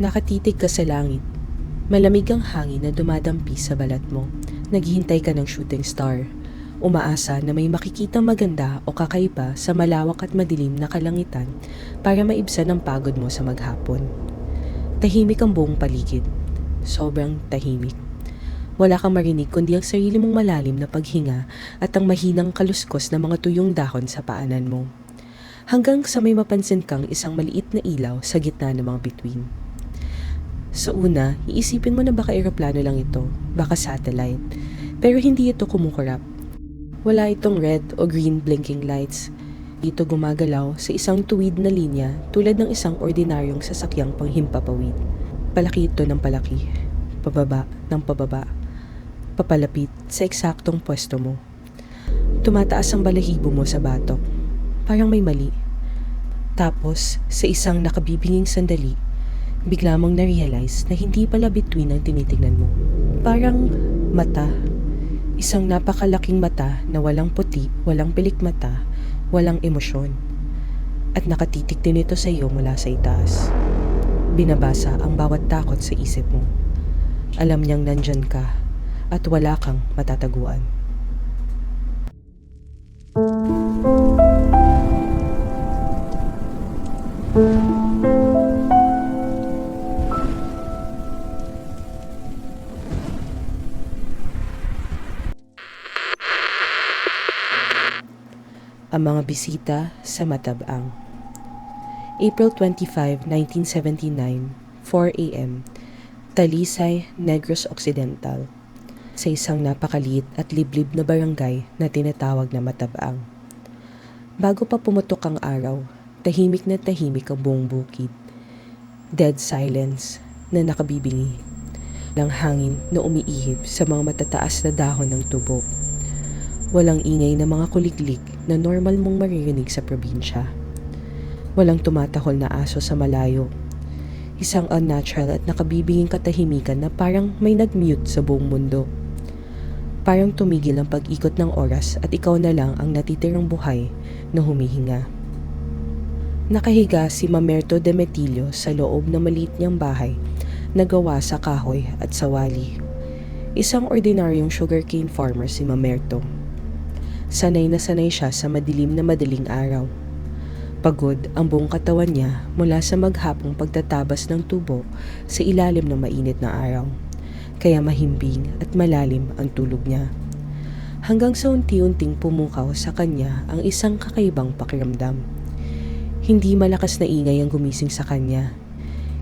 Nakatitig ka sa langit. Malamig ang hangin na dumadampi sa balat mo. Naghihintay ka ng shooting star. Umaasa na may makikitang maganda o kakaiba sa malawak at madilim na kalangitan para maibsan ang pagod mo sa maghapon. Tahimik ang buong paligid. Sobrang tahimik. Wala kang marinig kundi ang sarili mong malalim na paghinga at ang mahinang kaluskos ng mga tuyong dahon sa paanan mo. Hanggang sa may mapansin kang isang maliit na ilaw sa gitna ng mga bituin. Sa una, iisipin mo na baka eroplano lang ito, baka satellite. Pero hindi ito kumukurap. Wala itong red o green blinking lights. Ito gumagalaw sa isang tuwid na linya tulad ng isang ordinaryong sasakyang panghimpapawid. Palaki ito ng palaki, pababa ng pababa, papalapit sa eksaktong pwesto mo. Tumataas ang balahibo mo sa batok. Parang may mali. Tapos, sa isang nakabibinging sandali, bigla mong na-realize na hindi pala bituin ang tinitignan mo. Parang mata. Isang napakalaking mata na walang puti, walang pilikmata, walang emosyon. At nakatitig din ito sa iyo mula sa itaas. Binabasa ang bawat takot sa isip mo. Alam niyang nandyan ka at wala kang matataguan. Ang mga bisita sa Matabang. April 25, 1979, 4 a.m. Talisay, Negros Occidental. Sa isang napakaliit at liblib na barangay na tinatawag na Matabang. Bago pa pumutok ang araw, tahimik na tahimik ang buong bukid. Dead silence na nakabibingi. Lang hangin na umiihip sa mga matataas na dahon ng tubo. Walang ingay na mga kuliglig na normal mong maririnig sa probinsya. Walang tumatahol na aso sa malayo. Isang unnatural at nakabibinging katahimikan na parang may nag-mute sa buong mundo. Parang tumigil ang pag-ikot ng oras at ikaw na lang ang natitirang buhay na humihinga. Nakahiga si Mamerto Demetilio sa loob ng maliit niyang bahay na gawa sa kahoy at sawali. Isang ordinaryong sugarcane farmer si Mamerto. Sanay na sanay siya sa madilim na madaling araw. Pagod ang buong katawan niya mula sa maghapong pagtatabas ng tubo sa ilalim ng mainit na araw. Kaya mahimbing at malalim ang tulog niya. Hanggang sa unti-unting pumukaw sa kanya ang isang kakaibang pakiramdam. Hindi malakas na ingay ang gumising sa kanya.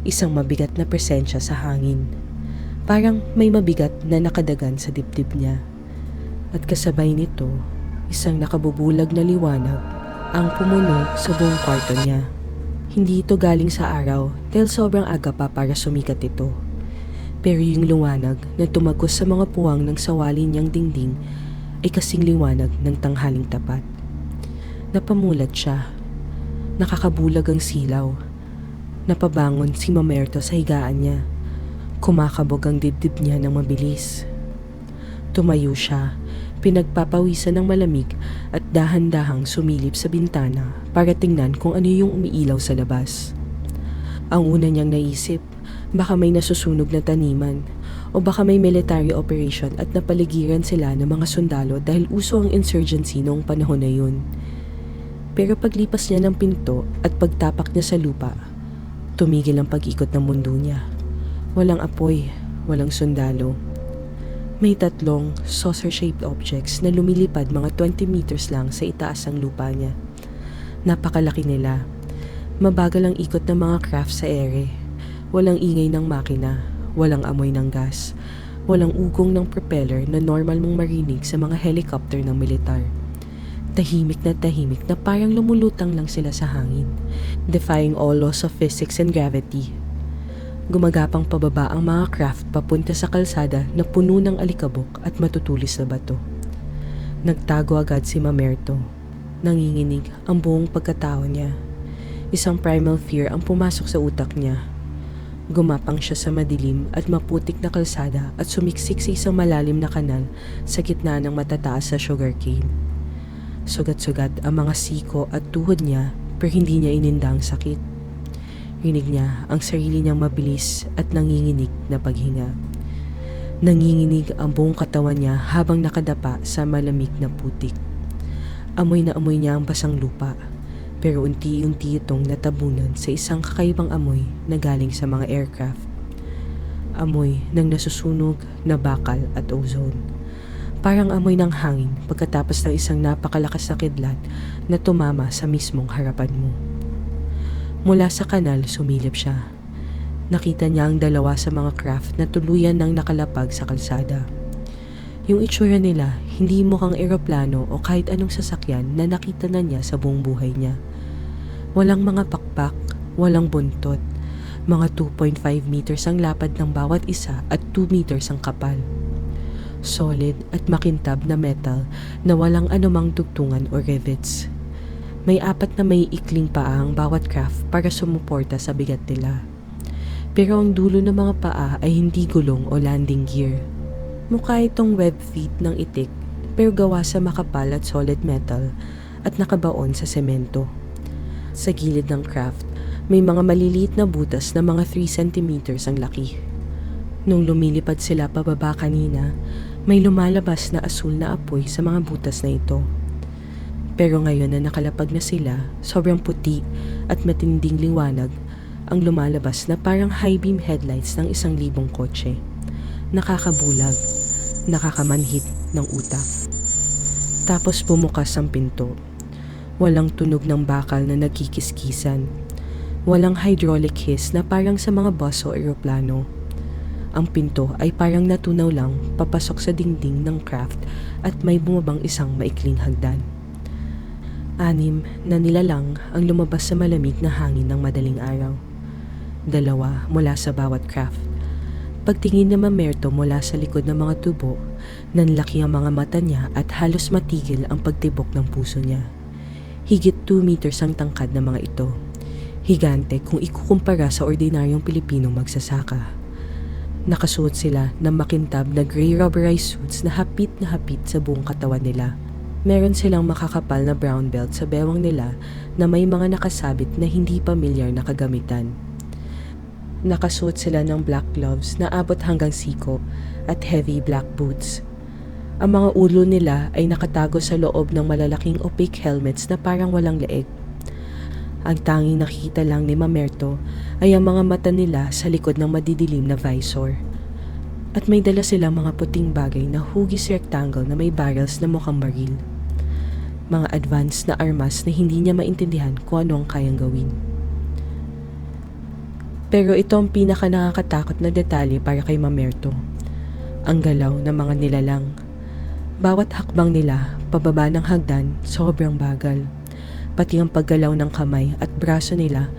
Isang mabigat na presensya sa hangin. Parang may mabigat na nakadagan sa dibdib niya. At kasabay nito, isang nakabubulag na liwanag ang pumuno sa buong kwarto niya. Hindi ito galing sa araw dahil sobrang aga pa para sumikat ito. Pero yung liwanag na tumagos sa mga puwang ng sawali niyang dingding ay kasing liwanag ng tanghaling tapat. Napamulat siya. Nakakabulag ang silaw. Napabangon si Mamerto sa higaan niya. Kumakabog ang dibdib niya ng mabilis. Tumayo siya. Pinagpapawisan ng malamig at dahan-dahang sumilip sa bintana para tingnan kung ano yung umiilaw sa labas. Ang una niyang naisip, baka may nasusunog na taniman o baka may military operation at napaligiran sila ng mga sundalo dahil uso ang insurgency noong panahon na yun. Pero paglipas niya ng pinto at pagtapak niya sa lupa, tumigil ang pag-ikot ng mundo niya. Walang apoy, walang sundalo. May tatlong saucer-shaped objects na lumilipad mga 20 meters lang sa itaas ng lupa niya. Napakalaki nila. Mabagal ang ikot ng mga craft sa ere. Walang ingay ng makina, walang amoy ng gas, walang ugong ng propeller na normal mong marinig sa mga helicopter ng militar. Tahimik na parang lumulutang lang sila sa hangin, defying all laws of physics and gravity. Gumagapang pababa ang mga craft papunta sa kalsada na puno ng alikabok at matutulis na bato. Nagtago agad si Mamerto. Nanginginig ang buong pagkatao niya. Isang primal fear ang pumasok sa utak niya. Gumapang siya sa madilim at maputik na kalsada at sumiksik sa isang malalim na kanal sa gitna ng matataas na sugarcane. Sugat-sugat ang mga siko at tuhod niya pero hindi niya ininda ang sakit. Rinig niya ang sarili niyang mabilis at nanginginig na paghinga. Nanginginig ang buong katawan niya habang nakadapa sa malamig na putik. Amoy na amoy niya ang basang lupa, pero unti-unti itong natabunan sa isang kakaibang amoy na galing sa mga aircraft. Amoy ng nasusunog na bakal at ozone. Parang amoy ng hangin pagkatapos ng isang napakalakas na kidlat na tumama sa mismong harapan mo. Mula sa kanal, sumilip siya. Nakita niya ang dalawa sa mga craft na tuluyan ng nakalapag sa kalsada. Yung itsura nila, hindi mukhang eroplano o kahit anong sasakyan na nakita na niya sa buong buhay niya. Walang mga pakpak, walang buntot. Mga 2.5 meters ang lapad ng bawat isa at 2 meters ang kapal. Solid at makintab na metal na walang anumang dugtungan o rivets. May 4 na may ikling paa ang bawat craft para sumuporta sa bigat nila. Pero ang dulo ng mga paa ay hindi gulong o landing gear. Mukha itong web feet ng itik pero gawa sa makapal at solid metal at nakabaon sa semento. Sa gilid ng craft, may mga maliliit na butas na mga 3 centimeters ang laki. Nung lumilipad sila pababa kanina, may lumalabas na asul na apoy sa mga butas na ito. Pero ngayon na nakalapag na sila, sobrang puti at matinding liwanag ang lumalabas na parang high beam headlights ng 1,000 kotse. Nakakabulag, nakakamanhid ng utak. Tapos bumukas ang pinto. Walang tunog ng bakal na nagkikiskisan. Walang hydraulic hiss na parang sa mga bus o eroplano. Ang pinto ay parang natunaw lang papasok sa dingding ng craft at may bumabang isang maikling hagdan. 6 na nilalang ang lumabas sa malamig na hangin ng madaling araw. 2 mula sa bawat craft. Pagtingin ni Mamerto mula sa likod ng mga tubo, nanlaki ang mga mata niya at halos matigil ang pagtibok ng puso niya. Higit 2 meters ang tangkad ng mga ito. Higante kung ikukumpara sa ordinaryong Pilipinong magsasaka. Nakasuot sila ng makintab na gray rubberized suits na hapit sa buong katawan nila. Meron silang makakapal na brown belt sa bewang nila na may mga nakasabit na hindi pamilyar na kagamitan. Nakasuot sila ng black gloves na abot hanggang siko at heavy black boots. Ang mga ulo nila ay nakatago sa loob ng malalaking opaque helmets na parang walang leeg. Ang tanging nakikita lang ni Mamerto ay ang mga mata nila sa likod ng madidilim na visor. At may dala silang mga puting bagay na hugis rectangle na may barrels na mukhang baril. Mga advanced na armas na hindi niya maintindihan kung ano ang kayang gawin. Pero ito ang pinaka nakakatakot na detalye para kay Mamerto. Ang galaw ng mga nilalang. Bawat hakbang nila, pababa ng hagdan, sobrang bagal. Pati ang paggalaw ng kamay at braso nila,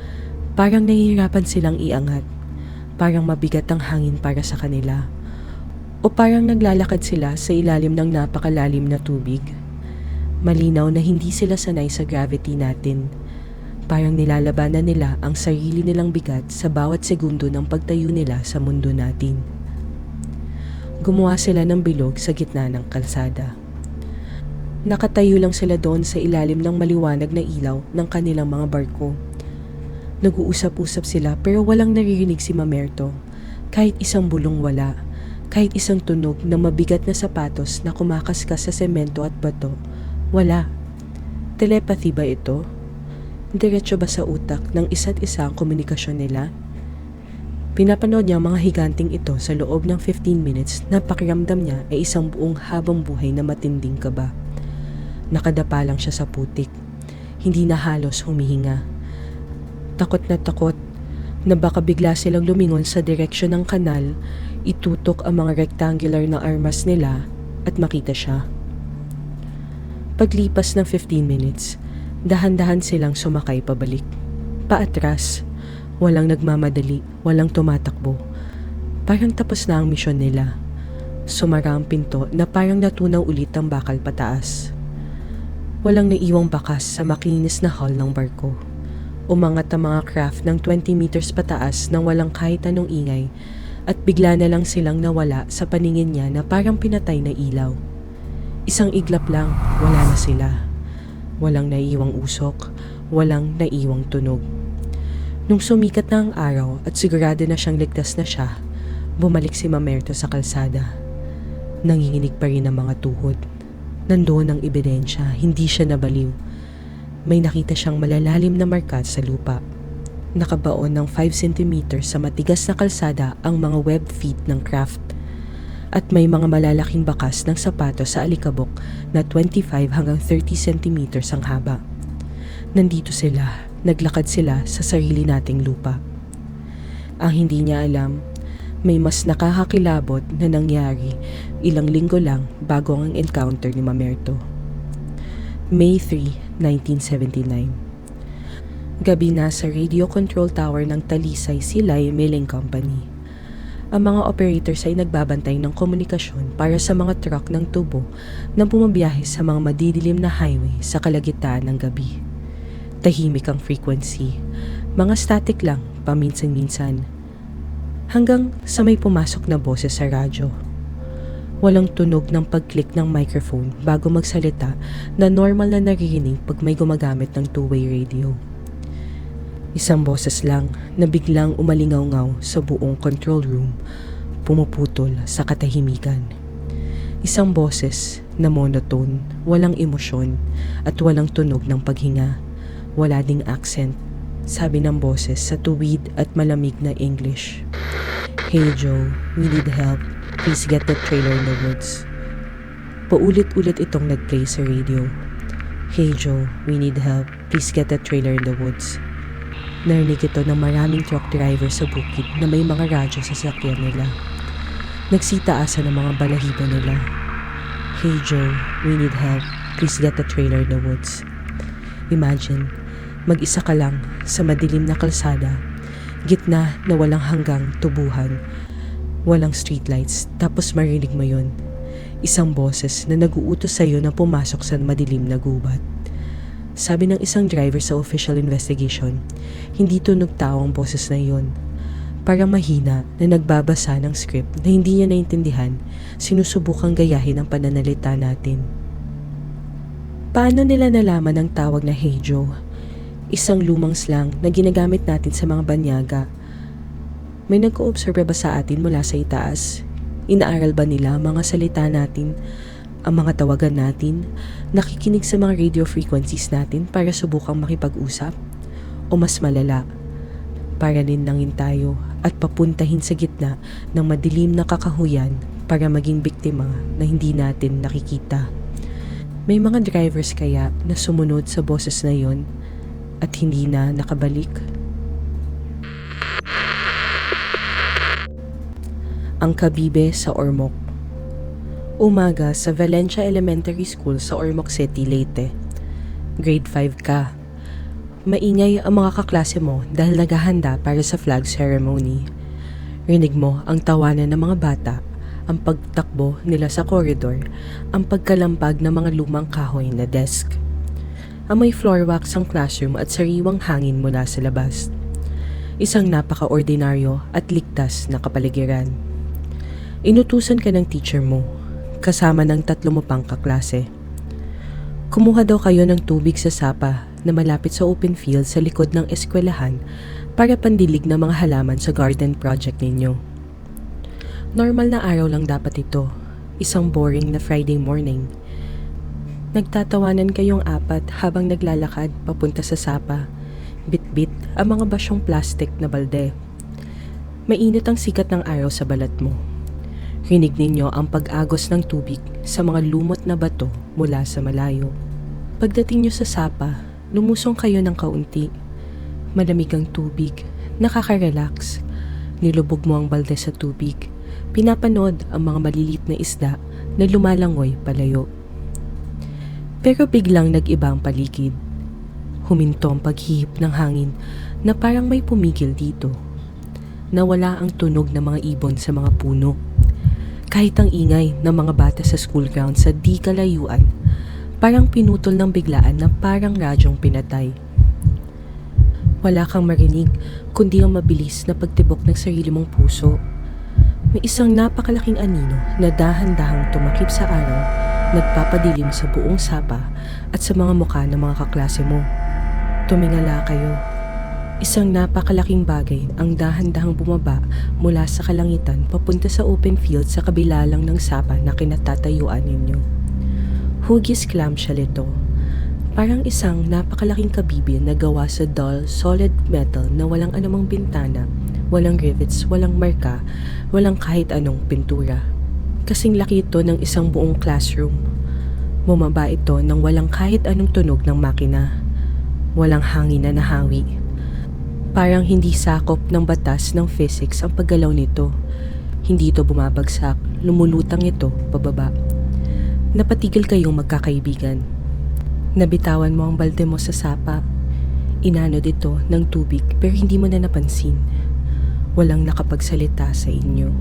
parang nahihirapan silang iangat. Parang mabigat ang hangin para sa kanila. O parang naglalakad sila sa ilalim ng napakalalim na tubig. Malinaw na hindi sila sanay sa gravity natin. Parang nilalabanan nila ang sarili nilang bigat sa bawat segundo ng pagtayo nila sa mundo natin. Gumawa sila ng bilog sa gitna ng kalsada. Nakatayo lang sila doon sa ilalim ng maliwanag na ilaw ng kanilang mga barko. Nag-uusap-usap sila pero walang naririnig si Mamerto. Kahit isang bulong wala, kahit isang tunog ng mabigat na sapatos na kumakaskas sa semento at bato, wala. Telepathy ba ito? Diretso ba sa utak ng isa't isa ang komunikasyon nila? Pinapanood niya ang mga higanting ito sa loob ng 15 minutes na pakiramdam niya ay isang buong habang buhay na matinding kaba. Nakadapa lang siya sa putik. Hindi na halos humihinga. Takot na baka bigla silang lumingon sa direksyon ng kanal, itutok ang mga rectangular na armas nila at makita siya. Paglipas ng 15 minutes, dahan-dahan silang sumakay pabalik. Paatras, walang nagmamadali, walang tumatakbo. Parang tapos na ang misyon nila. Sumara ang pinto na parang natunaw ulit ang bakal pataas. Walang naiwang bakas sa makinis na hull ng barko. Umangat ang mga craft ng 20 meters pataas nang walang kahit anong ingay at bigla na lang silang nawala sa paningin niya na parang pinatay na ilaw. Isang iglap lang, wala na sila. Walang naiwang usok, walang naiwang tunog. Nung sumikat na ang araw at sigurado na siyang ligtas na siya, bumalik si Mamerto sa kalsada. Nanginginig pa rin ang mga tuhod. Nandoon ang ebidensya, hindi siya nabaliw. May nakita siyang malalalim na marka sa lupa. Nakabaon ng 5 cm sa matigas na kalsada ang mga web feet ng craft. At may mga malalaking bakas ng sapatos sa alikabok na 25 hanggang 30 cm ang haba. Nandito sila, naglakad sila sa sarili nating lupa. Ang hindi niya alam, may mas nakakakilabot na nangyari ilang linggo lang bago ang encounter ni Mamerto. May 3, 1979. Gabi na sa radio control tower ng Talisay Silay Milling Company. Ang mga operators ay nagbabantay ng komunikasyon para sa mga truck ng tubo na bumabiyahe sa mga madidilim na highway sa kalagitnaan ng gabi. Tahimik ang frequency, mga static lang paminsan-minsan. Hanggang sa may pumasok na boses sa radyo. Walang tunog ng pag-click ng microphone bago magsalita na normal na naririnig pag may gumagamit ng two-way radio. Isang boses lang na biglang umalingaw-ngaw sa buong control room, pumuputol sa katahimikan. Isang boses na monotone, walang emosyon at walang tunog ng paghinga, wala ding accent. Sabi ng boses sa tuwid at malamig na English. "Hey Joe, we need help. Please get the trailer in the woods." Paulit-ulit itong nag-play sa radio. "Hey Joe, we need help. Please get the trailer in the woods." Narinig ito ng maraming truck driver sa bukid na may mga radyo sa sasakyan nila. Nagsitaasan ng mga balahibo nila. "Hey Joe, we need help. Please get the trailer in the woods." Imagine, mag-isa ka lang sa madilim na kalsada, gitna na walang hanggang tubuhan, walang streetlights, tapos marinig mo yun. Isang boses na nag-uutos sa'yo na pumasok sa madilim na gubat. Sabi ng isang driver sa official investigation, hindi tunog tao ang boses na iyon. Parang mahina na nagbabasa ng script na hindi niya naintindihan, sinusubukang gayahin ang pananalita natin. Paano nila nalaman ang tawag na "Hey Joe"? Isang lumang slang na ginagamit natin sa mga banyaga. May nag-oobserba ba sa atin mula sa itaas? Inaaral ba nila ang mga salita natin? Ang mga tawagan natin, nakikinig sa mga radio frequencies natin para subukang makipag-usap? O mas malala, para linlangin tayo at papuntahin sa gitna ng madilim na kakahuyan para maging biktima na hindi natin nakikita? May mga drivers kaya na sumunod sa boses na yon at hindi na nakabalik? Ang kabibe sa Ormoc. Umaga sa Valencia Elementary School sa Ormoc City, Leyte. Grade 5 ka. Maingay ang mga kaklase mo dahil naghahanda para sa flag ceremony. Rinig mo ang tawanan ng mga bata, ang pagtakbo nila sa koridor, ang pagkalampag ng mga lumang kahoy na desk. Amoy floor wax ang classroom at sariwang hangin mula sa labas. Isang napaka-ordinaryo at ligtas na kapaligiran. Inutusan ka ng teacher mo, kasama ng 3 mo pang kaklase. Kumuha daw kayo ng tubig sa sapa na malapit sa open field sa likod ng eskwelahan para pandilig ng mga halaman sa garden project ninyo. Normal na araw lang dapat ito, isang boring na Friday morning. Nagtatawanan kayong 4 habang naglalakad papunta sa sapa, bit-bit ang mga basyong plastic na balde. Mainit ang sikat ng araw sa balat mo. Rinig ninyo ang pag-agos ng tubig sa mga lumot na bato mula sa malayo. Pagdating nyo sa sapa, lumusong kayo ng kaunti. Malamig ang tubig, nakaka-relax. Nilubog mo ang balde sa tubig. Pinapanood ang mga malilit na isda na lumalangoy palayo. Pero biglang nag-iba ang paligid. Huminto ang paghihip ng hangin na parang may pumigil dito. Nawala ang tunog ng mga ibon sa mga puno. Kahit ang ingay ng mga bata sa school ground sa di kalayuan, parang pinutol ng biglaan na parang radyong pinatay. Wala kang marinig, kundi ang mabilis na pagtibok ng sarili mong puso. May isang napakalaking anino na dahan-dahang tumakip sa araw, nagpapadilim sa buong sapa at sa mga mukha ng mga kaklase mo. Tumingala kayo. Isang napakalaking bagay ang dahan-dahang bumaba mula sa kalangitan papunta sa open field sa kabila lang ng sapa na kinatatayuan ninyo. Hugis clamshell ito. Parang isang napakalaking kabibi na gawa sa dull, solid metal na walang anumang bintana, walang rivets, walang marka, walang kahit anong pintura. Kasing laki ito ng isang buong classroom. Bumaba ito nang walang kahit anong tunog ng makina. Walang hangin na nahawi. Parang hindi sakop ng batas ng physics ang paggalaw nito. Hindi ito bumabagsak, lumulutang ito pababa. Napatigil kayong magkakaibigan. Nabitawan mo ang balde mo sa sapa. Inanod ito ng tubig pero hindi mo na napansin. Walang nakapagsalita sa inyo.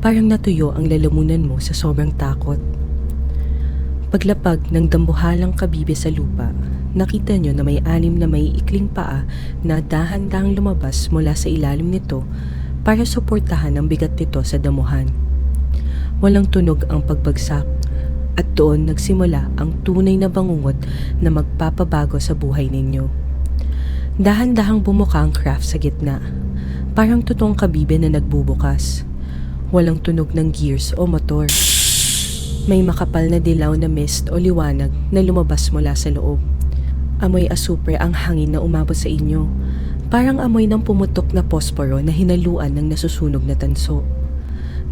Parang natuyo ang lalamunan mo sa sobrang takot. Paglapag ng dambuhalang kabibe sa lupa, nakita nyo na may 6 na may ikling paa na dahan-dahang lumabas mula sa ilalim nito para suportahan ang bigat nito sa damuhan. Walang tunog ang pagbagsak at doon nagsimula ang tunay na bangungot na magpapabago sa buhay ninyo. Dahan-dahang bumuka ang craft sa gitna, parang totoong kabibe na nagbubukas. Walang tunog ng gears o motor. May makapal na dilaw na mist o liwanag na lumabas mula sa loob. Amoy asupre ang hangin na umabot sa inyo. Parang amoy ng pumutok na posporo na hinaluan ng nasusunog na tanso.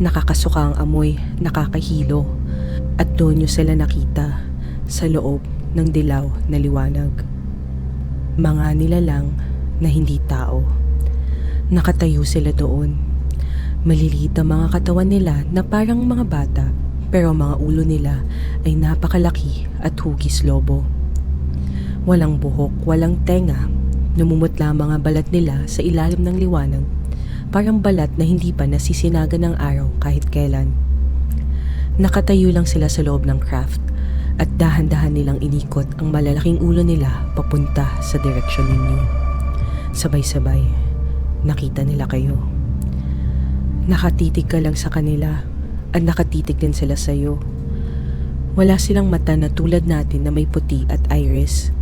Nakakasuka ang amoy, nakakahilo. At doon nyo sila nakita sa loob ng dilaw na liwanag. Mga nilalang na hindi tao. Nakatayo sila doon. Maliliit ang mga katawan nila na parang mga bata, pero ang mga ulo nila ay napakalaki at hugis lobo. Walang buhok, walang tenga. Namumutla ang mga balat nila sa ilalim ng liwanag, parang balat na hindi pa nasisinaga ng araw kahit kailan. Nakatayo lang sila sa loob ng craft at dahan-dahan nilang inikot ang malalaking ulo nila papunta sa direksyon ninyo. Sabay-sabay, nakita nila kayo. Nakatitig ka lang sa kanila at nakatitig din sila sa iyo. Wala silang mata na tulad natin na may puti at iris.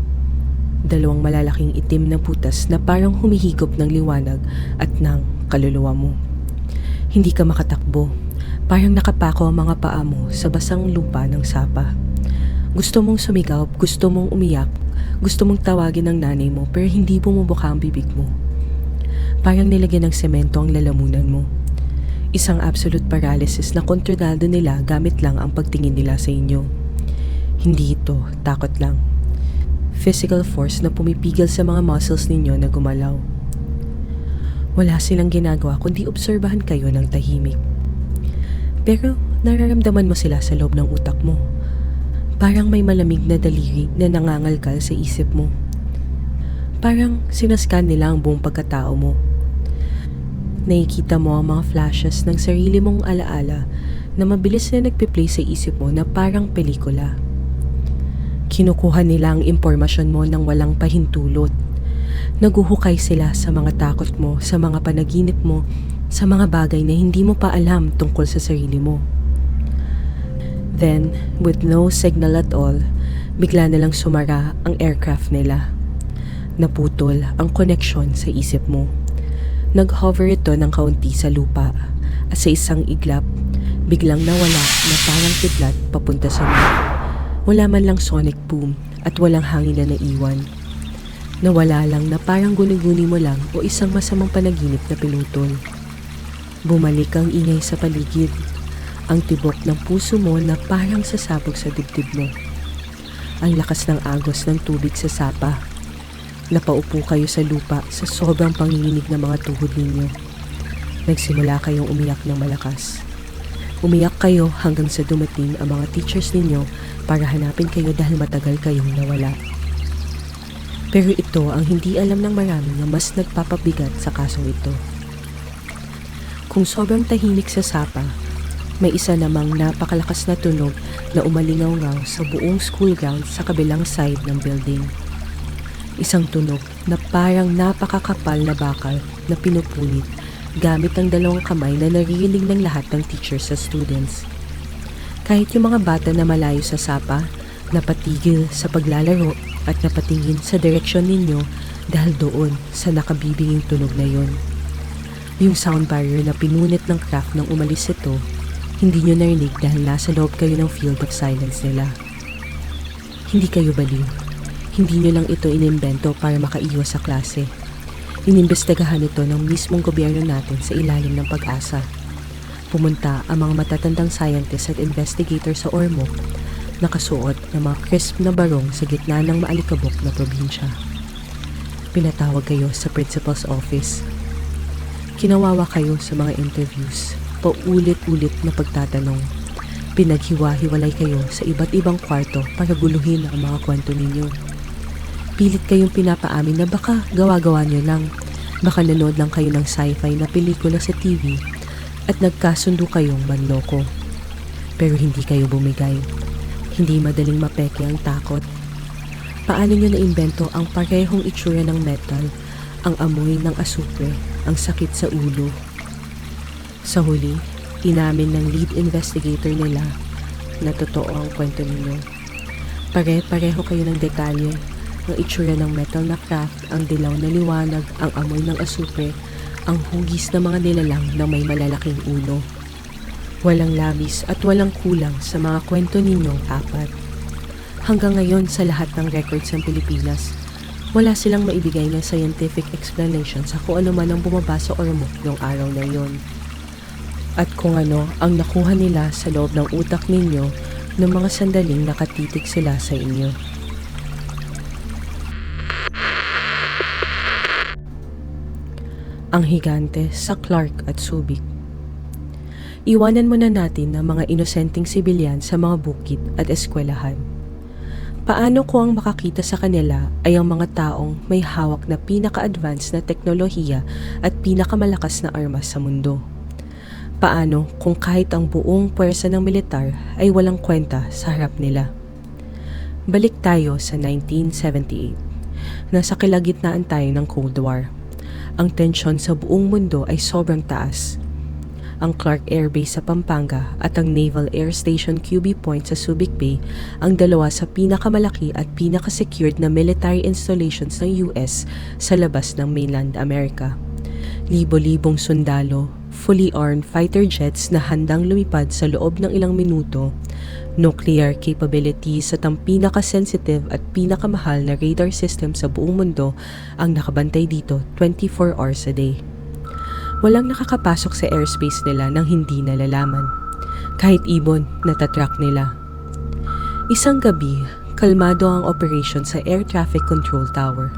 2 malalaking itim na butas na parang humihigop ng liwanag at ng kaluluwa mo. Hindi ka makatakbo. Parang nakapako ang mga paa mo sa basang lupa ng sapa. Gusto mong sumigaw, gusto mong umiyak, gusto mong tawagin ang nanay mo pero hindi bumubuka ang bibig mo. Parang nilagyan ng semento ang lalamunan mo. Isang absolute paralysis na kontrolado nila gamit lang ang pagtingin nila sa inyo. Hindi ito takot lang. Physical force na pumipigil sa mga muscles ninyo na gumalaw. Wala silang ginagawa kundi obserbahan kayo ng tahimik. Pero nararamdaman mo sila sa loob ng utak mo. Parang may malamig na daliri na nangangalkal sa isip mo. Parang sinaskan nila ang buong pagkatao mo. Nakikita mo ang mga flashes ng sarili mong alaala na mabilis na nagpe-play sa isip mo na parang pelikula. Kinukuha nila ang impormasyon mo nang walang pahintulot. Naguhukay sila sa mga takot mo, sa mga panaginip mo, sa mga bagay na hindi mo pa alam tungkol sa sarili mo. Then, with no signal at all, bigla na lang sumara ang aircraft nila. Naputol ang koneksyon sa isip mo. Nag-hover ito ng kaunti sa lupa at sa isang iglap, biglang nawala na parang kidlat papunta sa moon. Wala man lang sonic boom at walang hangin na naiwan. Nawala lang na parang guni-guni mo lang o isang masamang panaginip na pinutol. Bumalik ang ingay sa paligid, ang tibok ng puso mo na parang sasabog sa dibdib mo. Ang lakas ng agos ng tubig sa sapa. Napaupo kayo sa lupa sa sobrang panginginig ng mga tuhod ninyo. Nagsimula kayong umiyak ng malakas. Umiyak kayo hanggang sa dumating ang mga teachers ninyo para hanapin kayo dahil matagal kayong nawala. Pero ito ang hindi alam ng marami na mas nagpapabigat sa kasong ito. Kung sobrang tahimik sa sapa, may isa namang napakalakas na tunog na umalingaw-ngaw sa buong school ground sa kabilang side ng building. Isang tunog na parang napakakapal na bakal na pinupulit gamit ang 2 kamay na naririnig ng lahat ng teachers sa students. Kahit yung mga bata na malayo sa sapa, napatigil sa paglalaro at napatingin sa direksyon ninyo Dahil doon sa nakabibinging tunog na yon. Yung sound barrier na pinunit ng craft nang umalis ito, hindi nyo narinig dahil nasa loob kayo ng field of silence nila. Hindi kayo baliw. Hindi nyo lang ito inimbento para makaiwas sa klase. Inimbestigahan ito ng mismong gobyerno natin sa ilalim ng Pag-asa. Pumunta ang mga matatandang scientists at investigators sa Ormoc, nakasuot ng mga crisp na barong sa gitna ng maalikabok na probinsya. Pinatawag kayo sa principal's office. Kinawawa kayo sa mga interviews, paulit-ulit na pagtatanong. Pinaghiwa-hiwalay kayo sa iba't ibang kwarto para guluhin ang mga kwento ninyo. Pilit kayong pinapaamin na baka gawa-gawa nyo lang, baka nanood lang kayo ng sci-fi na pelikula sa TV at nagkasundo kayong manloko. Pero hindi kayo bumigay. Hindi madaling mapeke ang takot. Paano nyo naimbento ang parehong itsura ng metal, ang amoy ng asupre, ang sakit sa ulo? Sa huli, inamin ng lead investigator nila na totoo ang kwento ninyo. Pare-pareho kayo ng detalye, ang itsura ng metal na craft, ang dilaw na liwanag, ang amoy ng asupre, ang hugis ng mga nilalang na may malalaking ulo. Walang labis at walang kulang sa mga kwento ninyong apat. Hanggang ngayon sa lahat ng records ng Pilipinas, wala silang maibigay na scientific explanation sa kung ano man ang bumaba sa Ormoc noong araw na yon. At kung ano ang nakuha nila sa loob ng utak ninyo ng mga sandaling nakatitig sila sa inyo. Ang higante sa Clark at Subic. Iwanan muna natin ang mga inosenteng sibilyan sa mga bukid at eskwelahan. Paano kung ang makakita sa kanila ay ang mga taong may hawak na pinaka-advanced na teknolohiya at pinakamalakas na armas sa mundo? Paano kung kahit ang buong puwersa ng militar ay walang kwenta sa harap nila? Balik tayo sa 1978. Nasa kalagitnaan tayo ng Cold War. Ang tensyon sa buong mundo ay sobrang taas. Ang Clark Air Base sa Pampanga at ang Naval Air Station QB Point sa Subic Bay ang dalawa sa pinakamalaki at pinaka-secured na military installations ng US sa labas ng mainland America. Libo-libong sundalo, fully armed fighter jets na handang lumipad sa loob ng ilang minuto, nuclear capabilities at ang pinaka-sensitive at pinakamahal na radar system sa buong mundo ang nakabantay dito 24 hours a day. Walang nakakapasok sa airspace nila nang hindi nalalaman. Kahit ibon, natatrack nila. Isang gabi, kalmado ang operation sa Air Traffic Control Tower.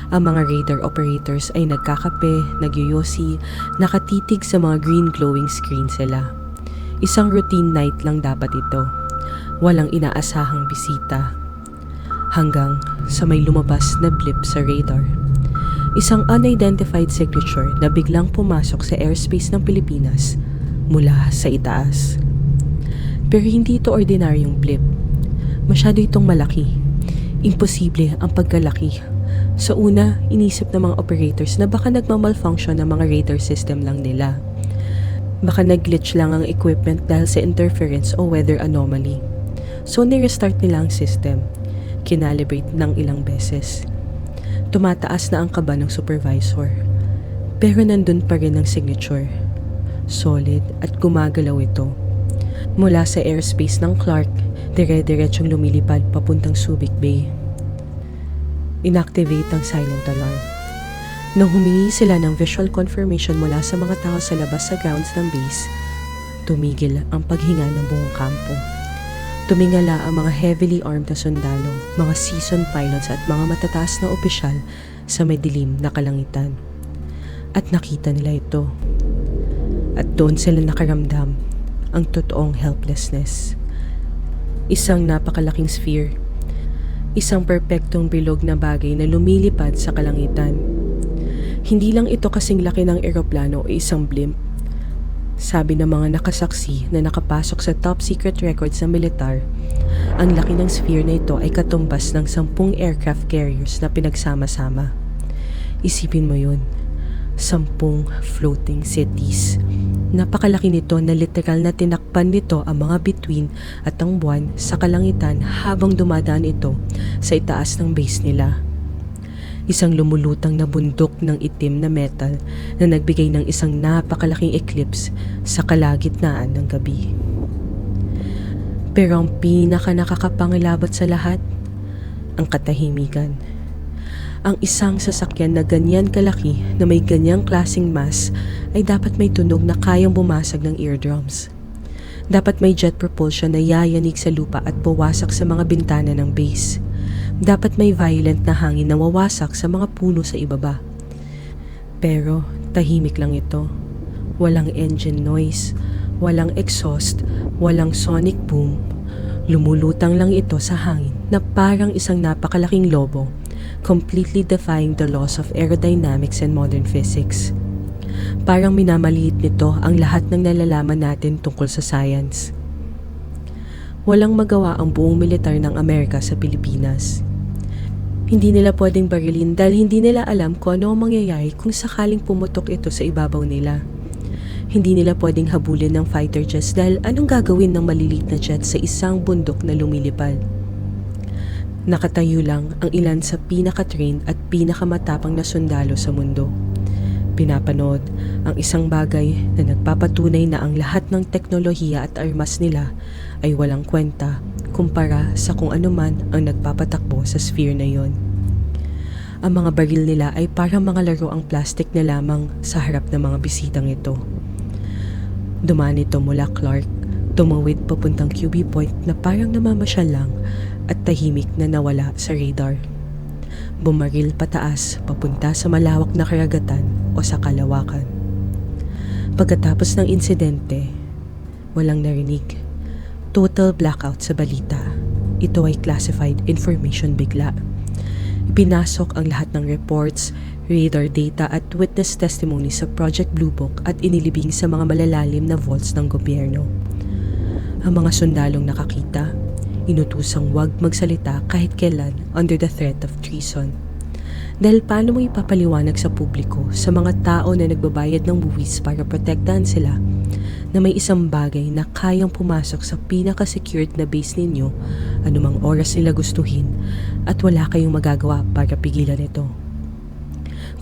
Ang mga radar operators ay nagkakape, nagyoyosi, nakatitig sa mga green glowing screen sila. Isang routine night lang dapat ito. Walang inaasahang bisita. Hanggang sa may lumabas na blip sa radar. Isang unidentified signature na biglang pumasok sa airspace ng Pilipinas mula sa itaas. Pero hindi ito ordinaryong blip. Masyado itong malaki. Imposible ang pagkalaki. Sa una, inisip ng mga operators na baka nagmamalfunction ng mga radar system lang nila. Baka nag-glitch lang ang equipment dahil sa interference o weather anomaly. So ni-restart nila ang system. Kinalibrate ng ilang beses. Tumataas na ang kaba ng supervisor. Pero nandun pa rin ang signature. Solid at gumagalaw ito. Mula sa airspace ng Clark, dire-diretsong lumilipad papuntang Subic Bay. Inactivate ang silent alarm. Nang humingi sila ng visual confirmation mula sa mga tao sa labas sa grounds ng base, tumigil ang paghinga ng buong kampo. Tumingala ang mga heavily armed na sundalo, mga seasoned pilots at mga matataas na opisyal sa madilim na kalangitan. At nakita nila ito. At doon sila nakaramdam ang totoong helplessness. Isang napakalaking sphere. Isang perpektong bilog na bagay na lumilipad sa kalangitan. Hindi lang ito kasing laki ng eroplano o isang blimp. Sabi ng mga nakasaksi na nakapasok sa top secret records ng militar, ang laki ng sphere na ito ay katumbas ng 10 aircraft carriers na pinagsama-sama. Isipin mo yun, 10 floating cities. Napakalaki nito na literal na tinakpan nito ang mga bituin at ang buwan sa kalangitan habang dumadaan ito sa itaas ng base nila. Isang lumulutang na bundok ng itim na metal na nagbigay ng isang napakalaking eclipse sa kalagitnaan ng gabi. Pero ang pinaka nakakapangilabat sa lahat, ang katahimikan. Ang isang sasakyan na ganyan kalaki na may ganyang klaseng mass ay dapat may tunog na kayang bumasag ng eardrums. Dapat may jet propulsion na yayanig sa lupa at bawasak sa mga bintana ng base. Dapat may violent na hangin na wawasak sa mga puno sa ibaba. Pero tahimik lang ito. Walang engine noise, walang exhaust, walang sonic boom. Lumulutang lang ito sa hangin na parang isang napakalaking lobo, completely defying the laws of aerodynamics and modern physics. Parang minamaliit nito ang lahat ng nalalaman natin tungkol sa science. Walang magawa ang buong militar ng Amerika sa Pilipinas. Hindi nila pwedeng barilin dahil hindi nila alam kung ano ang mangyayari kung sakaling pumutok ito sa ibabaw nila. Hindi nila pwedeng habulin ng fighter jets dahil anong gagawin ng maliliit na jet sa isang bundok na lumilipad. Nakatayo lang ang ilan sa pinaka-trained at pinakamatapang na sundalo sa mundo. Pinapanood ang isang bagay na nagpapatunay na ang lahat ng teknolohiya at armas nila ay walang kwenta kumpara sa kung ano man ang nagpapatakbo sa sphere na yon. Ang mga baril nila ay parang mga laro ang plastic na lamang sa harap ng mga bisitang ito. Dumaan ito mula Clark, tumawid papuntang QB Point na parang namamasyal lang at tahimik na nawala sa radar. Bumaril pataas papunta sa malawak na karagatan o sa kalawakan. Pagkatapos ng insidente, walang narinig. Total blackout sa balita. Ito ay classified information bigla. Pinasok ang lahat ng reports, radar data at witness testimony sa Project Blue Book at inilibing sa mga malalalim na vaults ng gobyerno. Ang mga sundalong nakakita, inutusang wag magsalita kahit kailan under the threat of treason. Dahil paano mo ipapaliwanag sa publiko, sa mga tao na nagbabayad ng buwis para protektahan sila, na may isang bagay na kayang pumasok sa pinaka-secured na base ninyo anumang oras nila gustuhin at wala kayong magagawa para pigilan ito.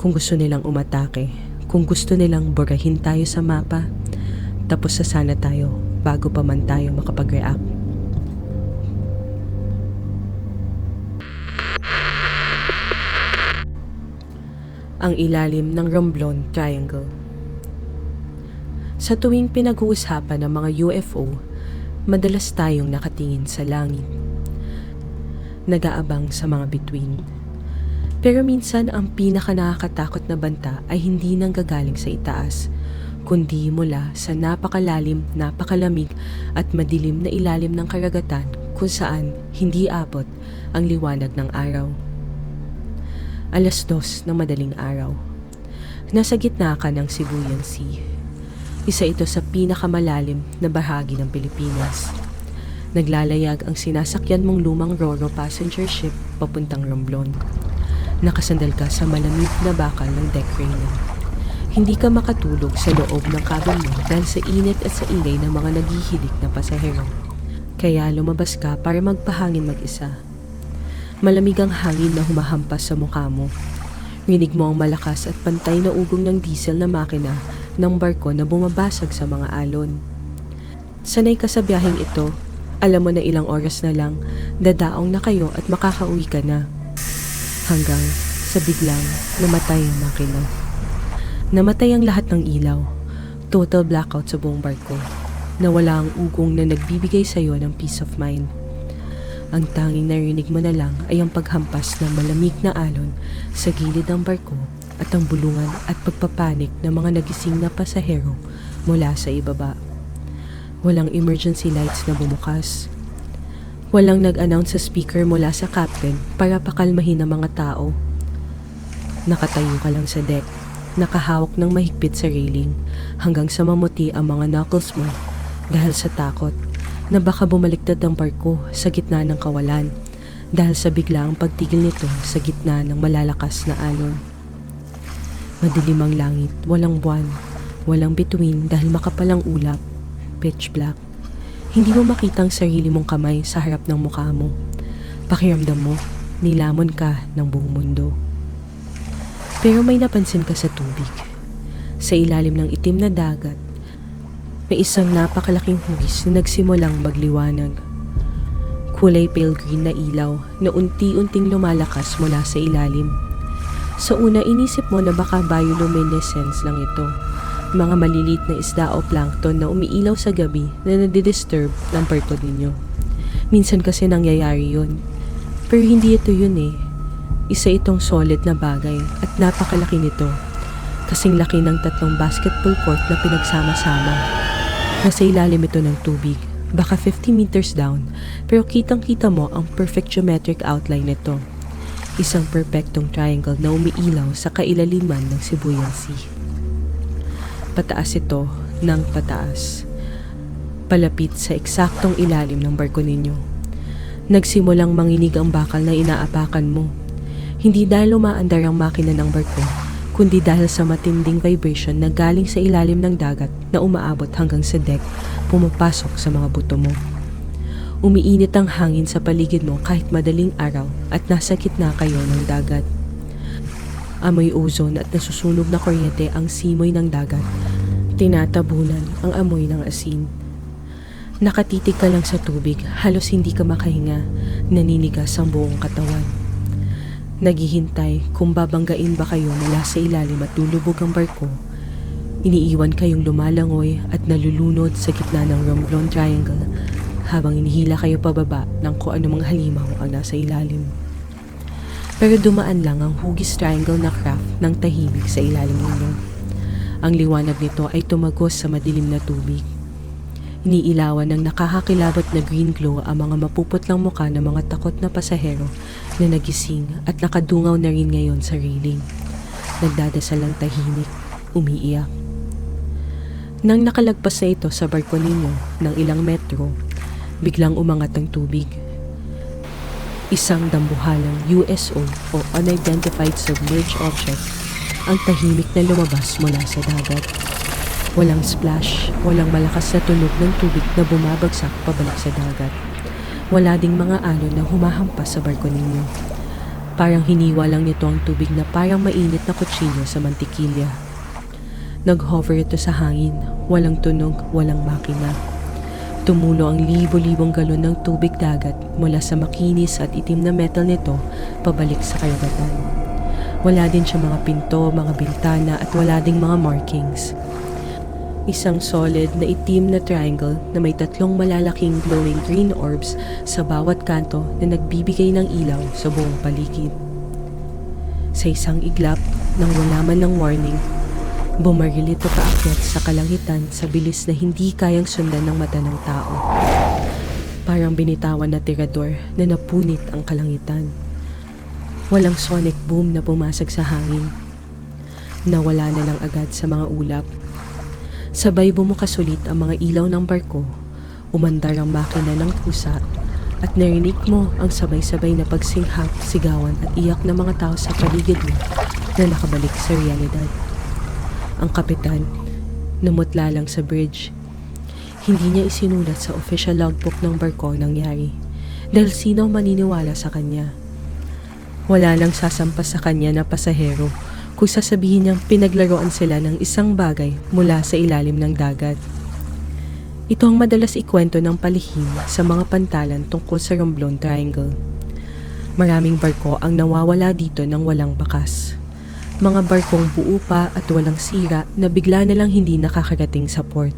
Kung gusto nilang umatake, kung gusto nilang burahin tayo sa mapa, tapos na sana tayo bago pa man tayo makapag-react. Ang ilalim ng Romblon Triangle. Sa tuwing pinag-uusapan ng mga UFO, madalas tayong nakatingin sa langit, nag-aabang sa mga bituin. Pero minsan ang pinaka-nakakatakot na banta ay hindi nanggagaling sa itaas, kundi mula sa napakalalim, napakalamig at madilim na ilalim ng karagatan kung saan hindi abot ang liwanag ng araw. 2:00 ng madaling araw. Nasa gitna ka ng Sibuyan Sea. Isa ito sa pinakamalalim na bahagi ng Pilipinas. Naglalayag ang sinasakyan mong lumang Roro passenger ship papuntang Romblon. Nakasandal ka sa malamig na bakal ng deck railing. Hindi ka makatulog sa loob ng cabin mo dahil sa init at sa ingay ng mga naghihilik na pasahero. Kaya lumabas ka para magpahangin mag-isa. Malamig ang hangin na humahampas sa mukha mo. Rinig mo ang malakas at pantay na ugong ng diesel na makina ng barko na bumabasag sa mga alon. Sanay ka sa biyaheng ito, alam mo na ilang oras na lang, dadaong na kayo at makakauwi ka na. Hanggang sa biglang namatay ang makina. Namatay ang lahat ng ilaw, total blackout sa buong barko. Nawala ang ugong na nagbibigay sa iyo ng peace of mind. Ang tanging narinig mo na lang ay ang paghampas ng malamig na alon sa gilid ng barko at ang bulungan at pagpapanik ng mga nagising na pasahero mula sa ibaba. Walang emergency lights na bumukas. Walang nag-announce sa speaker mula sa captain para pakalmahin ang mga tao. Nakatayo ka lang sa deck, nakahawak ng mahigpit sa railing hanggang sa mamuti ang mga knuckles mo dahil sa takot na baka bumaliktad ang barko sa gitna ng kawalan dahil sa biglaang pagtigil nito sa gitna ng malalakas na alon. Madilim ang langit, walang buwan, walang bituin dahil makapalang ulap, pitch black. Hindi mo makita ang sarili mong kamay sa harap ng mukha mo. Pakiramdam mo, nilamon ka ng buong mundo. Pero may napansin ka sa tubig. Sa ilalim ng itim na dagat, may isang napakalaking hugis na nagsimulang magliwanag. Kulay pale green na ilaw na unti-unting lumalakas mula sa ilalim. Sa una, inisip mo na baka bioluminescence lang ito. Mga maliliit na isda o plankton na umiilaw sa gabi na nadidisturb ng barko ninyo. Minsan kasi nangyayari yun. Pero hindi ito yun eh. Isa itong solid na bagay at napakalaki nito. Kasing laki ng 3 basketball court na pinagsama-sama. Nasa ilalim ito ng tubig, baka 50 meters down, pero kitang-kita mo ang perfect geometric outline nito. Isang perpektong triangle na umiilaw sa kailaliman ng Sibuyan Sea. Pataas ito ng pataas, palapit sa eksaktong ilalim ng barko ninyo. Nagsimulang manginig ang bakal na inaapakan mo. Hindi dahil umaandar ang makina ng barko, kundi dahil sa matinding vibration na galing sa ilalim ng dagat na umaabot hanggang sa deck, pumapasok sa mga buto mo. Umiinit ang hangin sa paligid mo kahit madaling araw at nasa gitna kayo ng dagat. Amoy ozone at nasusunog na kuryente ang simoy ng dagat. Tinatabunan ang amoy ng asin. Nakatitig ka lang sa tubig, halos hindi ka makahinga, naninigas ang buong katawan. Naghihintay kung babanggain ba kayo mula sa ilalim at lulubog ang barko. Iniiwan kayong lumalangoy at nalulunod sa gitna ng Romblon Triangle habang inihila kayo pababa ng kung anumang halimaw ang nasa ilalim. Pero dumaan lang ang hugis triangle na craft ng tahimik sa ilalim ninyo. Ang liwanag nito ay tumagos sa madilim na tubig. Iniilawan ng nakakakilabot na green glow ang mga mapuputlang muka ng mga takot na pasahero na nagising at nakadungaw na rin ngayon sa railing. Nagdadasal ang tahimik, umiiyak. Nang nakalagpas na ito sa barko ninyo ng ilang metro, biglang umangat ang tubig. Isang dambuhalang USO o Unidentified Submerged Object ang tahimik na lumabas mula sa dagat. Walang splash, walang malakas na tunog ng tubig na bumabagsak pabalik sa dagat. Wala ding mga alon na humahampas sa barko ninyo. Parang hiniwa lang nito ang tubig na parang mainit na kutsilyo sa mantikilya. Nag-hover ito sa hangin, walang tunog, walang makina. Tumulo ang libo-libong galon ng tubig dagat mula sa makinis at itim na metal nito pabalik sa karagatan. Wala din siya mga pinto, mga bintana at wala ding mga markings. Isang solid na itim na triangle na may 3 malalaking glowing green orbs sa bawat kanto na nagbibigay ng ilaw sa buong paligid. Sa isang iglap, nang wala man ng warning, bumaril ito paakyat sa kalangitan sa bilis na hindi kayang sundan ng mata ng tao. Parang binitawan na tirador na napunit ang kalangitan. Walang sonic boom na pumasag sa hangin. Nawala na lang agad sa mga ulap. Sabay bumukasulit ang mga ilaw ng barko, umandar ang makina ng kusa, at narinig mo ang sabay-sabay na pagsinghap, sigawan at iyak ng mga tao sa paligid mo na nakabalik sa realidad. Ang kapitan, namutla lang sa bridge. Hindi niya isinulat sa official logbook ng barko ang nangyari, dahil sino maniniwala sa kanya. Wala lang sasampas sa kanya na pasahero kung sasabihin niyang pinaglaruan sila ng isang bagay mula sa ilalim ng dagat. Ito ang madalas ikwento ng palihim sa mga pantalan tungkol sa Romblon Triangle. Maraming barko ang nawawala dito ng walang bakas. Mga barkong buo pa at walang sira na bigla na lang hindi nakakarating sa port.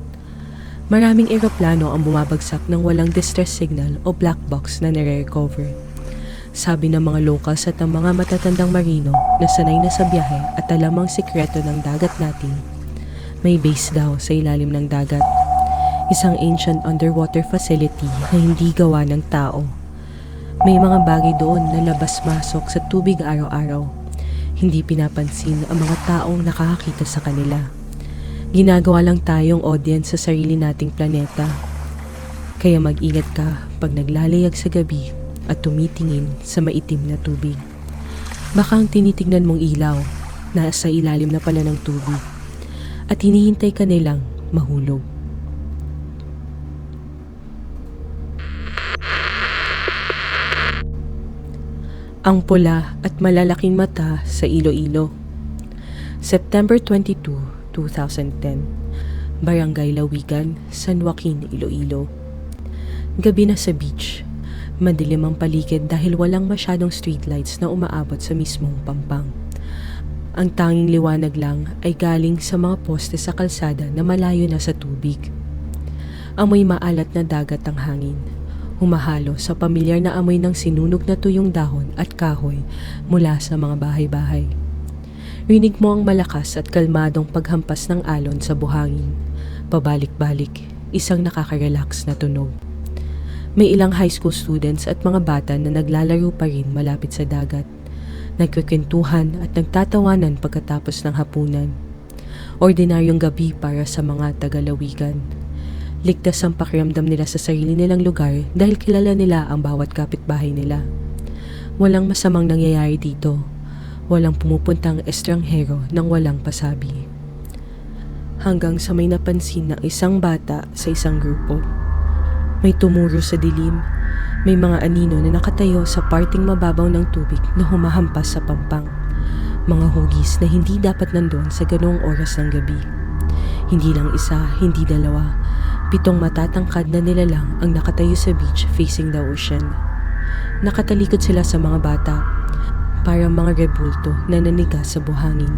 Maraming eroplano ang bumabagsak ng walang distress signal o black box na nire-recover. Sabi ng mga locals at ang mga matatandang marino na sanay na sa biyahe at alam ang sikreto ng dagat natin, may base daw sa ilalim ng dagat. Isang ancient underwater facility na hindi gawa ng tao. May mga bagay doon na labas-masok sa tubig araw-araw. Hindi pinapansin ang mga taong nakakakita sa kanila. Ginagawa lang tayong audience sa sarili nating planeta. Kaya mag-ingat ka pag naglalayag sa gabi at tumitingin sa maitim na tubig. Baka ang tinitignan mong ilaw, nasa ilalim na pala ng tubig, at hinihintay ka nilang mahulog. Ang pula at malalaking mata sa Iloilo. September 22, 2010. Barangay Lawigan, San Joaquin, Iloilo. Gabi na sa beach. Madilim ang paligid dahil walang masyadong streetlights na umaabot sa mismong pampang. Ang tanging liwanag lang ay galing sa mga poste sa kalsada na malayo na sa tubig. Amoy maalat na dagat ang hangin. Humahalo sa pamilyar na amoy ng sinunog na tuyong dahon at kahoy mula sa mga bahay-bahay. Rinig mo ang malakas at kalmadong paghampas ng alon sa buhangin. Pabalik-balik, isang nakaka-relax na tunog. May ilang high school students at mga bata na naglalaro pa rin malapit sa dagat. Nagkukwentuhan at nagtatawanan pagkatapos ng hapunan. Ordinaryong gabi para sa mga taga-Lawigan. Ligtas ang pakiramdam nila sa sarili nilang lugar dahil kilala nila ang bawat kapitbahay nila. Walang masamang nangyayari dito. Walang pumupuntang estranghero nang walang pasabi. Hanggang sa may napansin na isang bata sa isang grupo. May tumuro sa dilim. May mga anino na nakatayo sa parting mababaw ng tubig na humahampas sa pampang. Mga hugis na hindi dapat nandoon sa ganoong oras ng gabi. Hindi lang isa, hindi dalawa. 7 matatangkad na nilalang ang nakatayo sa beach facing the ocean. Nakatalikod sila sa mga bata, parang mga rebulto na naniga sa buhangin.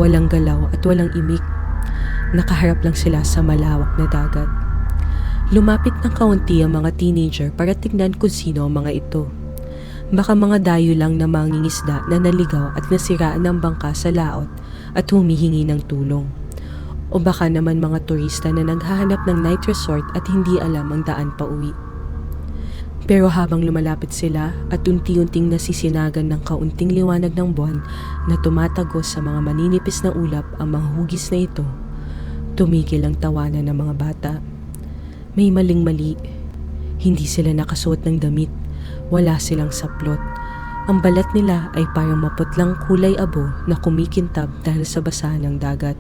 Walang galaw at walang imik. Nakaharap lang sila sa malawak na dagat. Lumapit ng kaunti ang mga teenager para tignan kung sino ang mga ito. Baka mga dayo lang na mangingisda na naligaw at nasiraan ng bangka sa laot at humihingi ng tulong. O baka naman mga turista na naghahanap ng night resort at hindi alam ang daan pa uwi. Pero habang lumalapit sila at unti-unting nasisinagan ng kaunting liwanag ng buwan na tumatagos sa mga maninipis na ulap ang mga hugis na ito, tumigil ang tawanan ng mga bata. May maling-mali. Hindi sila nakasuot ng damit. Wala silang saplot. Ang balat nila ay parang maputlang kulay abo na kumikintab dahil sa basahan ng dagat.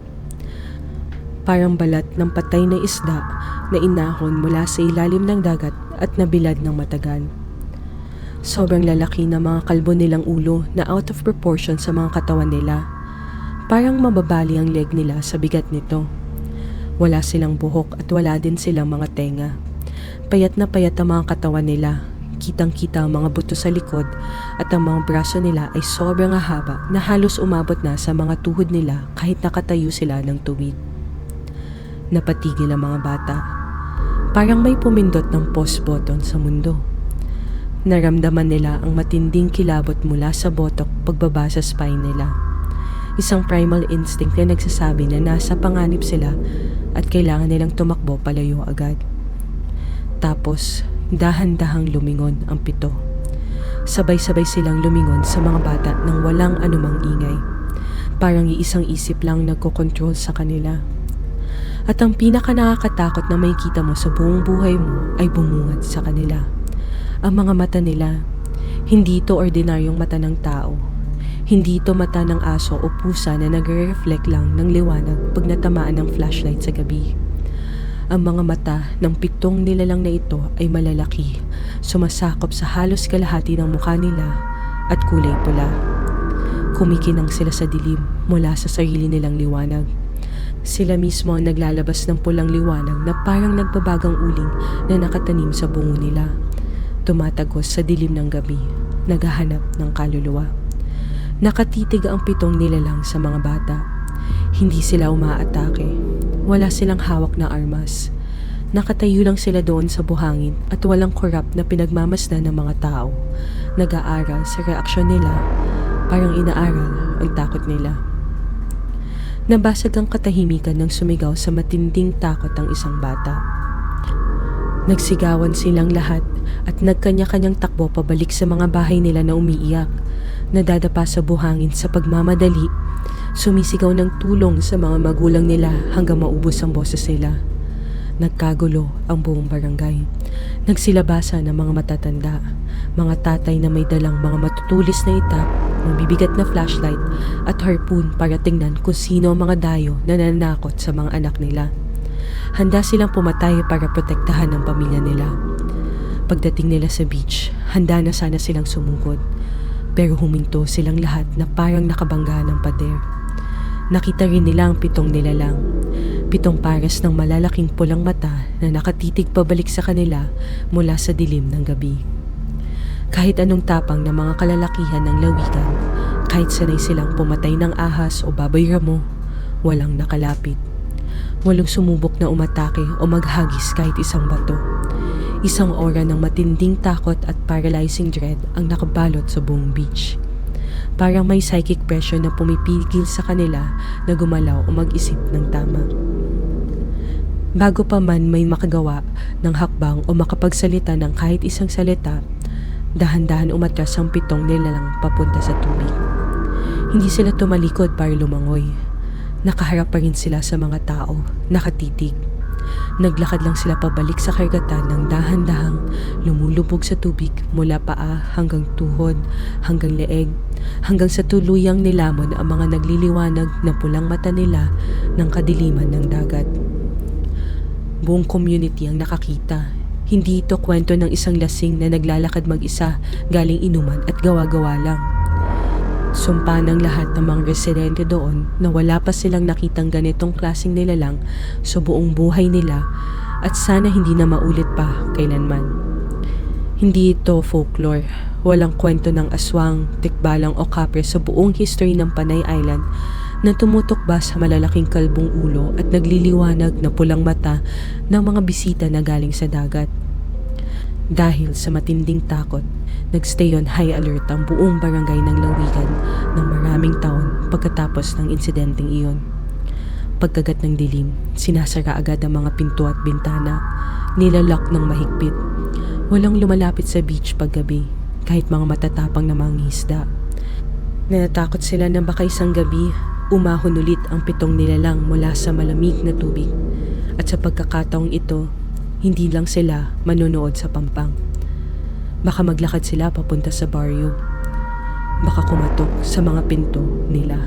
Parang balat ng patay na isda na inahon mula sa ilalim ng dagat at nabilad ng matagal. Sobrang lalaki na mga kalbo nilang ulo na out of proportion sa mga katawan nila. Parang mababali ang leg nila sa bigat nito. Wala silang buhok at wala din silang mga tenga. Payat na payat ang mga katawan nila. Kitang-kita ang mga buto sa likod at ang mga braso nila ay sobrang haba na halos umabot na sa mga tuhod nila kahit nakatayo sila ng tuwid. Napatigil ang mga bata. Parang may pumindot ng pause button sa mundo. Naramdaman nila ang matinding kilabot mula sa botok pagbaba sa spine nila. Isang primal instinct na nagsasabi na nasa panganib sila at kailangan nilang tumakbo palayo agad. Tapos, dahan-dahang lumingon ang 7. Sabay-sabay silang lumingon sa mga bata nang walang anumang ingay. Parang iisang isip lang nagkokontrol sa kanila. At ang pinaka nakakatakot na makikita mo sa buong buhay mo ay bumungad sa kanila. Ang mga mata nila, hindi ito ordinaryong mata ng tao. Hindi ito mata ng aso o pusa na nagre-reflect lang ng liwanag pag natamaan ng flashlight sa gabi. Ang mga mata ng 7 nilalang na ito ay malalaki, sumasakop sa halos kalahati ng mukha nila at kulay pula. Kumikinang sila sa dilim mula sa sarili nilang liwanag. Sila mismo ang naglalabas ng pulang liwanag na parang nagbabagang uling na nakatanim sa bungo nila. Tumatagos sa dilim ng gabi, naghahanap ng kaluluwa. Nakatitig ang 7 nilalang sa mga bata. Hindi sila umaatake. Wala silang hawak na armas. Nakatayo lang sila doon sa buhangin at walang korap na pinagmamasdan ng mga tao. Nag-aaral sa reaksyon nila, parang inaaral ang takot nila. Nabasag ang katahimikan nang sumigaw sa matinding takot ang isang bata. Nagsigawan silang lahat at nagkanya-kanyang takbo pabalik sa mga bahay nila na umiiyak. Nadadapa sa buhangin sa pagmamadali, sumisigaw ng tulong sa mga magulang nila hanggang maubos ang boses nila. Nagkagulo ang buong barangay. Nagsilabasa ng mga matatanda, mga tatay na may dalang mga matutulis na itak, mabibigat na flashlight at harpoon para tingnan kung sino ang mga dayo na nananakot sa mga anak nila. Handa silang pumatay para protektahan ang pamilya nila. Pagdating nila sa beach, handa na sana silang sumugod. Pero huminto silang lahat na parang nakabangga ng pader. Nakita rin nila ang 7 nilalang. 7 pares ng malalaking pulang mata na nakatitig pabalik sa kanila mula sa dilim ng gabi. Kahit anong tapang ng mga kalalakihan ng lawigan, kahit sanay silang pumatay ng ahas o baboy ramo, walang nakalapit. Walang sumubok na umatake o maghagis kahit isang bato. Isang aura ng matinding takot at paralyzing dread ang nakabalot sa buong beach. Parang may psychic pressure na pumipigil sa kanila na gumalaw o mag-isip ng tama. Bago pa man may makagawa ng hakbang o makapagsalita ng kahit isang salita, dahan-dahan umatras ang 7 nilalang papunta sa tubig. Hindi sila tumalikod para lumangoy. Nakaharap pa rin sila sa mga tao, nakatitig. Naglakad lang sila pabalik sa karagatan ng dahan-dahang lumulubog sa tubig mula paa hanggang tuhod, hanggang leeg, hanggang sa tuluyang nilamon ang mga nagliliwanag na pulang mata nila ng kadiliman ng dagat. Buong community ang nakakita. Hindi ito kwento ng isang lasing na naglalakad mag-isa galing inuman at gawa-gawa lang. Sumpa ng lahat ng mga residente doon na wala pa silang nakitang ganitong klaseng nilalang sa buong buhay nila at sana hindi na maulit pa kailanman. Hindi ito folklore. Walang kwento ng aswang, tikbalang o kapre sa buong history ng Panay Island na tumutok ba sa malalaking kalbong ulo at nagliliwanag na pulang mata ng mga bisita na galing sa dagat. Dahil sa matinding takot, nagstay on high alert ang buong barangay ng Lawigan ng maraming taon pagkatapos ng insidenteng iyon. Pagkagat ng dilim, sinasara agad ang mga pinto at bintana, nilalak ng mahigpit. Walang lumalapit sa beach paggabi, kahit mga matatapang na mangingisda. Natatakot sila na baka isang gabi, umahon ulit ang 7 nilalang mula sa malamig na tubig. At sa pagkakataong ito, hindi lang sila manonood sa pampang. Baka maglakad sila papunta sa baryo. Baka kumatok sa mga pinto nila.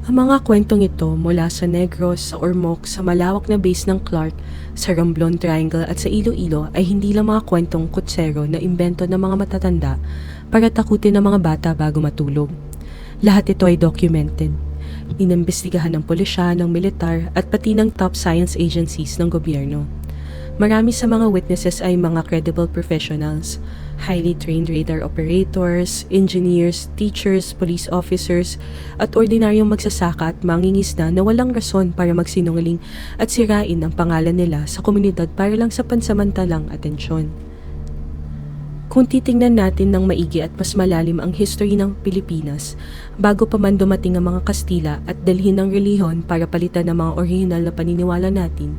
Ang mga kwentong ito mula sa Negros, sa Ormoc, sa malawak na base ng Clark, sa Romblon Triangle at sa Iloilo ay hindi lang mga kwentong kutsero na imbento ng mga matatanda para takutin ng mga bata bago matulog. Lahat ito ay documented. Inimbestigahan ng pulisya, ng militar at pati ng top science agencies ng gobyerno. Marami sa mga witnesses ay mga credible professionals, highly trained radar operators, engineers, teachers, police officers, at ordinaryong magsasaka at mangingisda na walang rason para magsinungaling at sirain ang pangalan nila sa komunidad para lang sa pansamantalang atensyon. Kung titingnan natin ng maigi at mas malalim ang history ng Pilipinas, bago pa man dumating ang mga Kastila at dalhin ng relihon para palitan ang mga orihinal na paniniwala natin,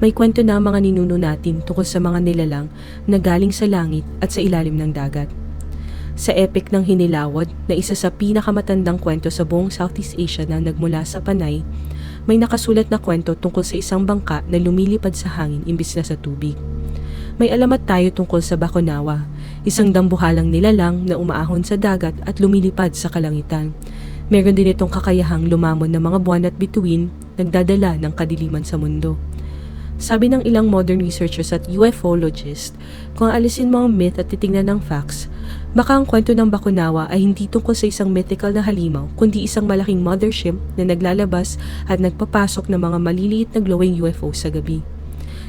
may kwento na ang mga ninuno natin tungkol sa mga nilalang na galing sa langit at sa ilalim ng dagat. Sa epic ng Hinilawod, na isa sa pinakamatandang kwento sa buong Southeast Asia na nagmula sa Panay, may nakasulat na kwento tungkol sa isang bangka na lumilipad sa hangin imbis na sa tubig. May alamat tayo tungkol sa Baconawa, isang dambuhalang nilalang na umaahon sa dagat at lumilipad sa kalangitan. Meron din itong kakayahang lumamon ng mga buwan at bituin, nagdadala ng kadiliman sa mundo. Sabi ng ilang modern researchers at UFOlogists, kung alisin mo ang myth at titingnan ng facts, baka ang kwento ng Baconawa ay hindi tungkol sa isang mythical na halimaw, kundi isang malaking mothership na naglalabas at nagpapasok ng mga maliliit na glowing UFO sa gabi.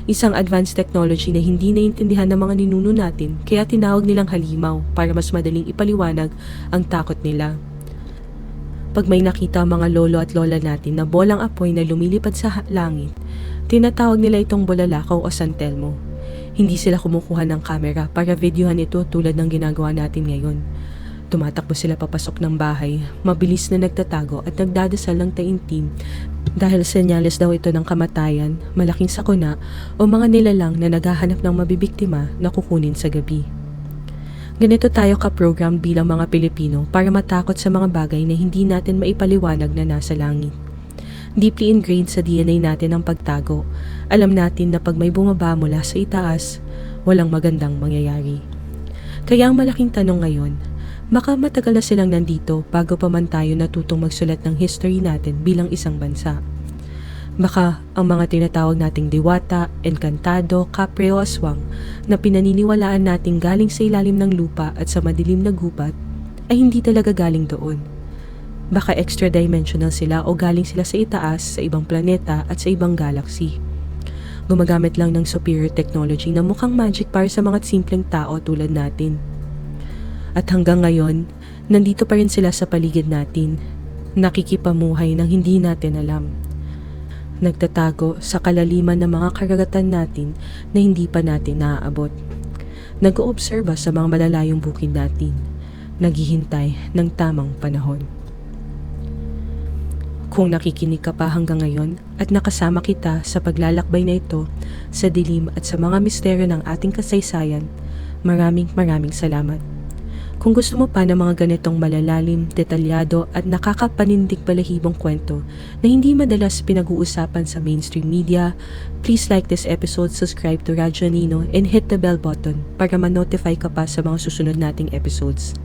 Isang advanced technology na hindi naintindihan ng mga ninuno natin kaya tinawag nilang halimaw para mas madaling ipaliwanag ang takot nila. Pag may nakita ang mga lolo at lola natin na bolang apoy na lumilipad sa langit, tinatawag nila itong bulalakaw o San Telmo. Hindi sila kumukuha ng kamera para videohan ito tulad ng ginagawa natin ngayon. Tumatakbo sila papasok ng bahay, mabilis na nagtatago at nagdadasal ng taimtim dahil senyales daw ito ng kamatayan, malaking sakuna o mga nilalang na naghahanap ng mabibiktima na kukunin sa gabi. Ganito tayo ka-program bilang mga Pilipino para matakot sa mga bagay na hindi natin maipaliwanag na nasa langit. Deeply ingrained sa DNA natin ang pagtago. Alam natin na pag may bumaba mula sa itaas, walang magandang mangyayari. Kaya ang malaking tanong ngayon, baka matagal na silang nandito bago pa man tayo natutong magsulat ng history natin bilang isang bansa. Baka ang mga tinatawag nating diwata, engkantado, kapre o aswang na pinaniniwalaan nating galing sa ilalim ng lupa at sa madilim na gubat ay hindi talaga galing doon. Baka extra-dimensional sila o galing sila sa itaas, sa ibang planeta at sa ibang galaxy. Gumagamit lang ng superior technology na mukhang magic para sa mga simpleng tao tulad natin. At hanggang ngayon, nandito pa rin sila sa paligid natin, nakikipamuhay ng hindi natin alam. Nagtatago sa kalaliman ng mga karagatan natin na hindi pa natin naaabot. Nag-oobserba sa mga malalayong bukid natin, naghihintay ng tamang panahon. Kung nakikinig ka pa hanggang ngayon at nakasama kita sa paglalakbay na ito sa dilim at sa mga misteryo ng ating kasaysayan, maraming salamat. Kung gusto mo pa ng mga ganitong malalalim, detalyado at nakakapanindig balahibong kwento na hindi madalas pinag-uusapan sa mainstream media, please like this episode, subscribe to Radyo Nino, and hit the bell button para ma-notify ka pa sa mga susunod nating episodes.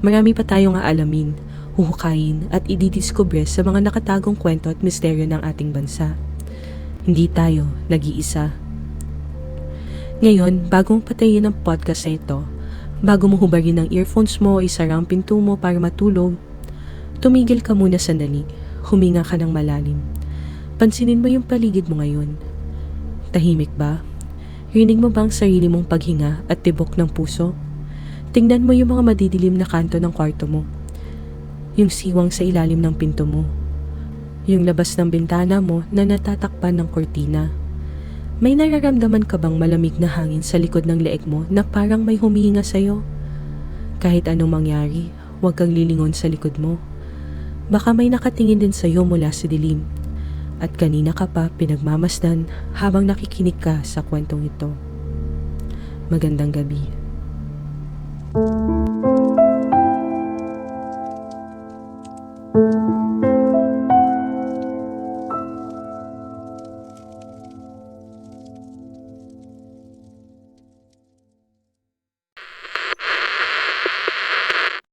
Marami pa tayong aalamin, huhukayin at ididiskubre sa mga nakatagong kwento at misteryo ng ating bansa. Hindi tayo nag-iisa. Ngayon, bagong patayin ang podcast na ito, bago mo hubarin ang earphones mo, isara ang pinto mo para matulog, tumigil ka muna sandali, huminga ka ng malalim. Pansinin mo yung paligid mo ngayon. Tahimik ba? Rinig mo ba ang sarili mong paghinga at tibok ng puso? Tingnan mo yung mga madidilim na kanto ng kwarto mo. Yung siwang sa ilalim ng pinto mo. Yung labas ng bintana mo na natatakpan ng kortina. May nararamdaman ka bang malamig na hangin sa likod ng leeg mo na parang may humihinga sa'yo? Kahit anong mangyari, huwag kang lilingon sa likod mo. Baka may nakatingin din sa'yo mula sa dilim. At kanina ka pa pinagmamasdan habang nakikinig ka sa kwentong ito. Magandang gabi. Thank you.